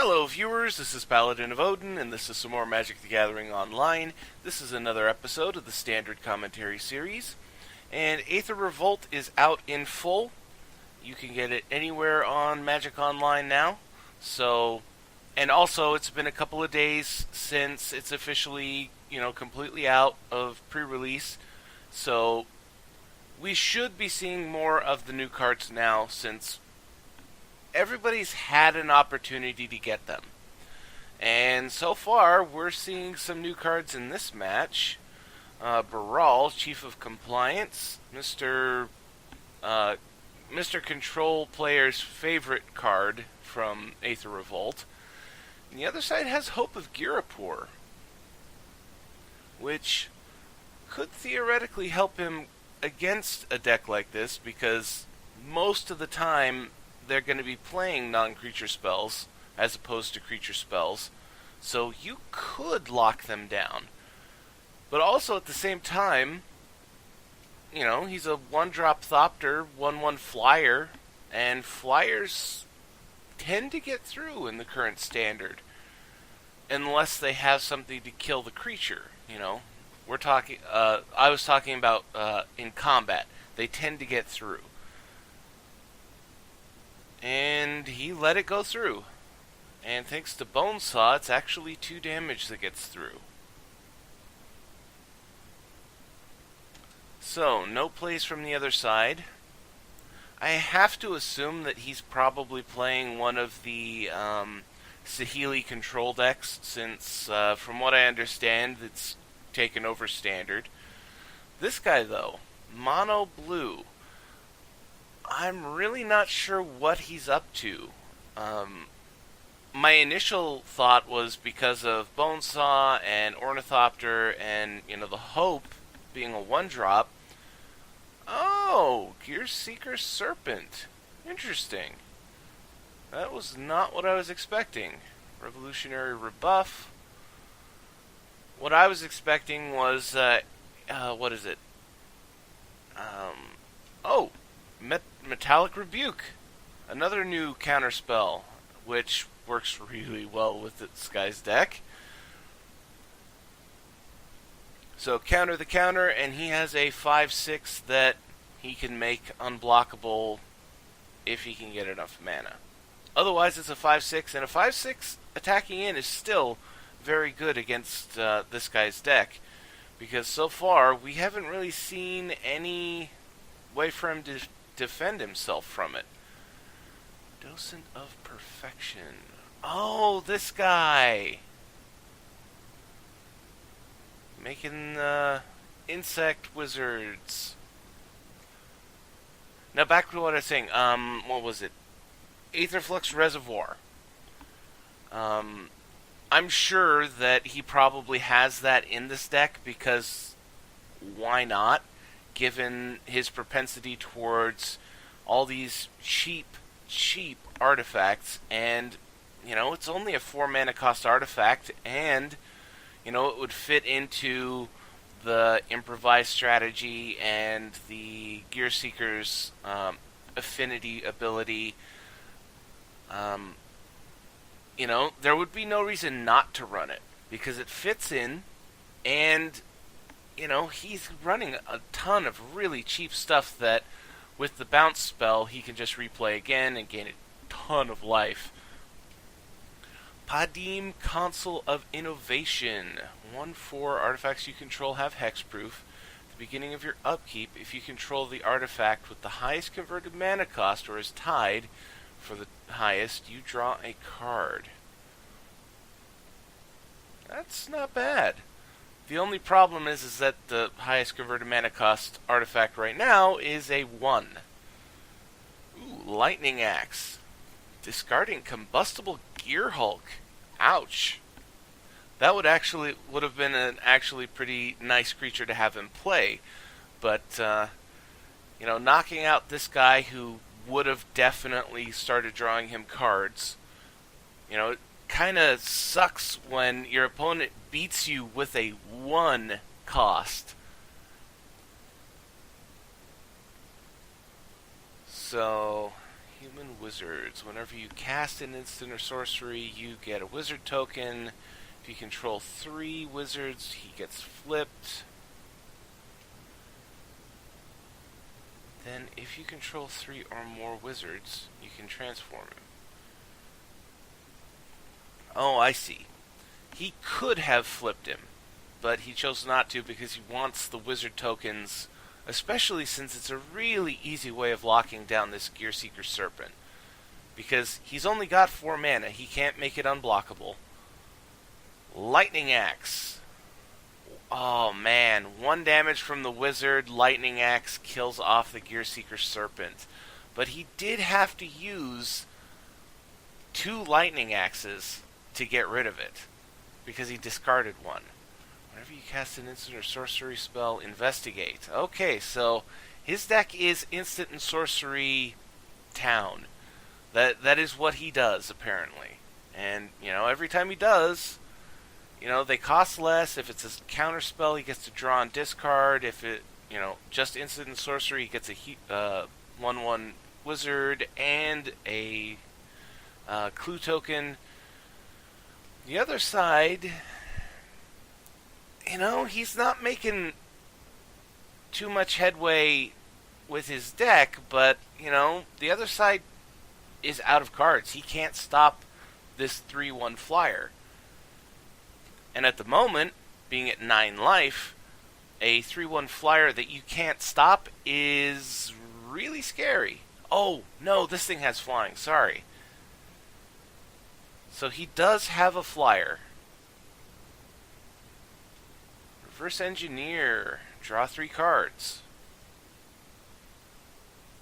Hello viewers, this is Paladin of Odin, and this is some more Magic the Gathering Online. This is another episode of the Standard Commentary Series, and Aether Revolt is out in full. You can get it anywhere on Magic Online now, and also it's been a couple of days since it's officially, completely out of pre-release, so we should be seeing more of the new cards now since everybody's had an opportunity to get them. And so far, we're seeing some new cards in this match. Baral, Chief of Compliance, Mr. Control Player's favorite card from Aether Revolt. And the other side has Hope of Girapur, which could theoretically help him against a deck like this, because most of the time they're going to be playing non-creature spells as opposed to creature spells, so you could lock them down. But also at the same time, he's a 1-drop Thopter, 1/1 flyer, and flyers tend to get through in the current standard, unless they have something to kill the creature. We're talking. I was talking about in combat. They tend to get through. And he let it go through. And thanks to Bonesaw, it's actually 2 damage that gets through. So, no plays from the other side. I have to assume that he's probably playing one of the Saheeli control decks, since, from what I understand, it's taken over standard. This guy, though, mono blue. I'm really not sure what he's up to. My initial thought was because of Bonesaw and Ornithopter and, the Hope being a 1-drop. Oh, Gearseeker Serpent. Interesting. That was not what I was expecting. Revolutionary Rebuff. What I was expecting was, what is it? Metallic Rebuke, another new counter spell, which works really well with this guy's deck. So counter the counter, and he has a 5/6 that he can make unblockable if he can get enough mana. Otherwise, it's a 5/6, and a 5/6 attacking in is still very good against this guy's deck, because so far we haven't really seen any way for him to defend himself from it. Docent of Perfection. Oh, this guy! Making insect wizards. Now back to what I was saying. What was it? Aetherflux Reservoir. I'm sure that he probably has that in this deck, because why not? Given his propensity towards all these cheap artifacts, and, it's only a 4 mana cost artifact, and, it would fit into the Improvise strategy and the Gearseeker's affinity ability. There would be no reason not to run it, because it fits in, and he's running a ton of really cheap stuff that, with the bounce spell, he can just replay again and gain a ton of life. Padim, Consul of Innovation. 1/4 artifacts you control have hexproof. At the beginning of your upkeep, if you control the artifact with the highest converted mana cost or is tied for the highest, you draw a card. That's not bad. The only problem is that the highest converted mana cost artifact right now is a 1. Ooh, Lightning Axe. Discarding Combustible Gear Hulk. Ouch. That would have been an actually pretty nice creature to have in play. But, knocking out this guy who would have definitely started drawing him cards, it kind of sucks when your opponent beats you with a 1 cost. So Human wizards. Whenever you cast an instant or sorcery, you get a wizard token. If you control 3 wizards, he gets flipped. Then, if you control 3 or more wizards, you can transform him. Oh, I see. He could have flipped him, but he chose not to because he wants the wizard tokens, especially since it's a really easy way of locking down this Gearseeker Serpent. Because he's only got 4 mana, he can't make it unblockable. Lightning Axe. Oh man, 1 damage from the wizard, Lightning Axe kills off the Gearseeker Serpent. But he did have to use 2 Lightning Axes to get rid of it, because he discarded 1. Whenever you cast an instant or sorcery spell, investigate. Okay, so his deck is instant and sorcery town. That is what he does, apparently. And, every time he does, they cost less. If it's a counter spell, he gets to draw and discard. If it, just instant and sorcery, he gets a 1/1 wizard and a clue token. The other side, he's not making too much headway with his deck, but, the other side is out of cards. He can't stop this 3/1 flyer. And at the moment, being at 9 life, a 3/1 flyer that you can't stop is really scary. Oh, no, this thing has flying. Sorry. So he does have a flyer. Reverse Engineer. Draw 3 cards.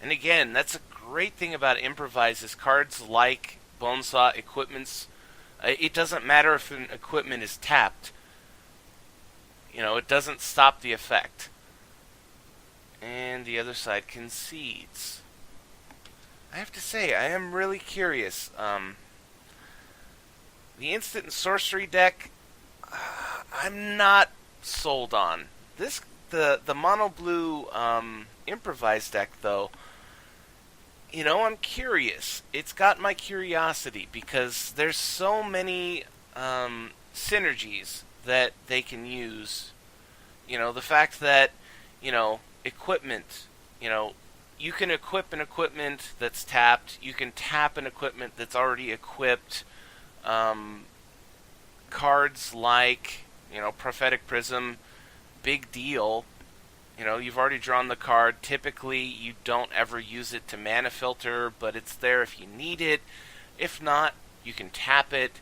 And again, that's a great thing about Improvise is cards like Bonesaw, Equipments. It doesn't matter if an equipment is tapped. It doesn't stop the effect. And the other side concedes. I have to say, I am really curious. The instant and sorcery deck, I'm not sold on. The mono blue Improvise deck, though, I'm curious. It's got my curiosity because there's so many synergies that they can use. The fact that, equipment, you can equip an equipment that's tapped. You can tap an equipment that's already equipped. Cards like, Prophetic Prism, big deal. You've already drawn the card. Typically, you don't ever use it to mana filter, but it's there if you need it. If not, you can tap it.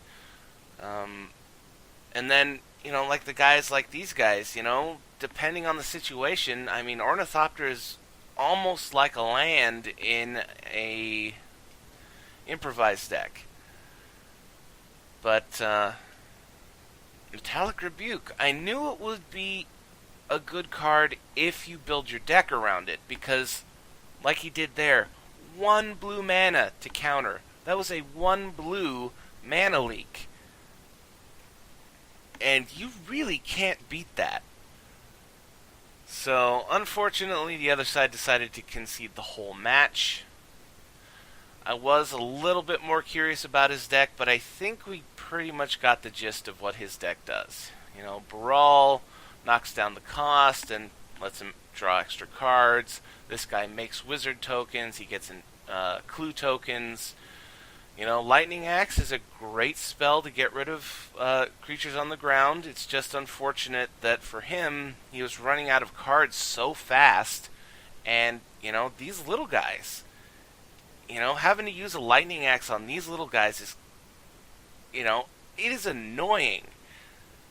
And then, like the guys like these guys, depending on the situation, Ornithopter is almost like a land in a Improvise deck. But, Metallic Rebuke, I knew it would be a good card if you build your deck around it, because, like he did there, 1 blue mana to counter. That was a 1 blue mana leak. And you really can't beat that. So, unfortunately, the other side decided to concede the whole match. I was a little bit more curious about his deck, but I think we pretty much got the gist of what his deck does. Brawl knocks down the cost and lets him draw extra cards. This guy makes wizard tokens. He gets clue tokens. Lightning Axe is a great spell to get rid of creatures on the ground. It's just unfortunate that for him, he was running out of cards so fast. And, these little guys, having to use a Lightning Axe on these little guys is, it is annoying.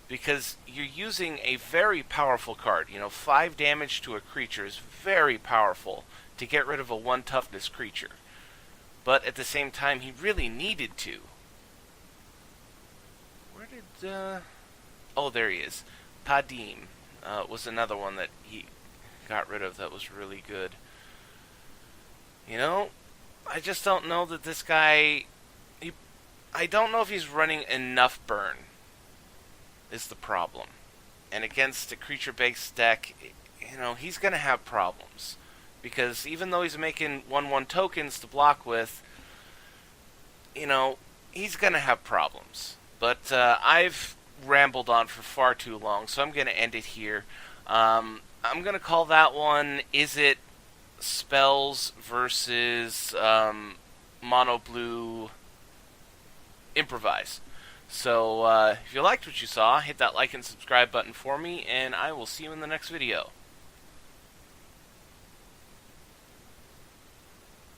Because you're using a very powerful card. 5 damage to a creature is very powerful to get rid of a 1 toughness creature. But at the same time, he really needed to. Where did... Oh, there he is. Padim was another one that he got rid of that was really good. I just don't know that this guy... I don't know if he's running enough burn. Is the problem. And against a creature-based deck, he's going to have problems. Because even though he's making 1/1 tokens to block with, he's going to have problems. But I've rambled on for far too long, so I'm going to end it here. I'm going to call that one Izzet Spells versus Mono Blue Improvise. So if you liked what you saw, hit that like and subscribe button for me, and I will see you in the next video.